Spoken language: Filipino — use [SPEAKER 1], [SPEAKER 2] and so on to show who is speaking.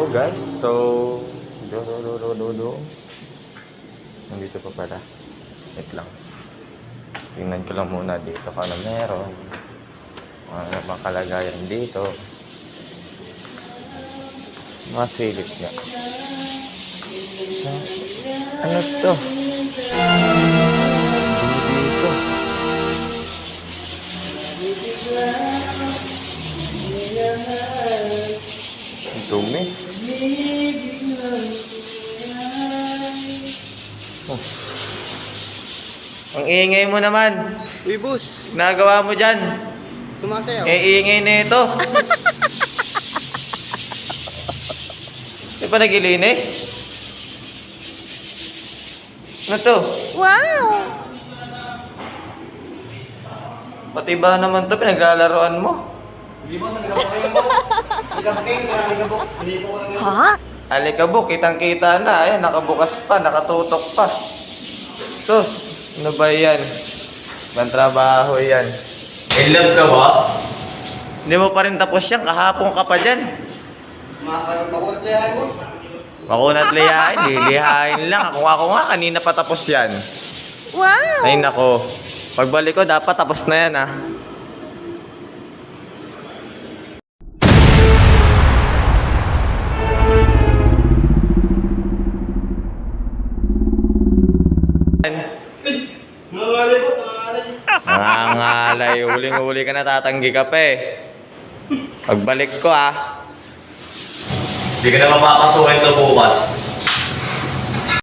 [SPEAKER 1] Hello guys, so nandito pa pala. Wait lang. Tingnan ko lang muna dito kung ano meron. Ano bang kalagayan dito. Masilip niya. Ano to? Dito. Dumi. Oh. Ang ingay mo naman.
[SPEAKER 2] Uy, boss.
[SPEAKER 1] Nagawa mo dyan.
[SPEAKER 2] Sumasayaw.
[SPEAKER 1] Ingay na ito. Di pa nagilinis? Ano to?
[SPEAKER 3] Wow!
[SPEAKER 1] Pati ba naman to pinaglalaroan mo?
[SPEAKER 3] Ha?
[SPEAKER 1] Alikabok, kitang-kita na. Ayan, nakabukas pa, nakatutok pa. Sus, ano ba yan? Ibang trabaho yan. In love ka ba? Hindi mo pa rin tapos yan, kahapon ka pa dyan.
[SPEAKER 2] Makunat liyahin, boss.
[SPEAKER 1] Makunat liyahin, lilihain lang. Ako nga, kanina pa tapos yan.
[SPEAKER 3] Wow!
[SPEAKER 1] Ay nako, pagbalik ko dapat tapos na yan ah.
[SPEAKER 2] Nangangalay, boss. Nangangalay.
[SPEAKER 1] Nangangalay, huling-huli ka na, tatanggi ka pa eh. Pagbalik ko ah.
[SPEAKER 4] Hindi ka na mapapasukin to bukas.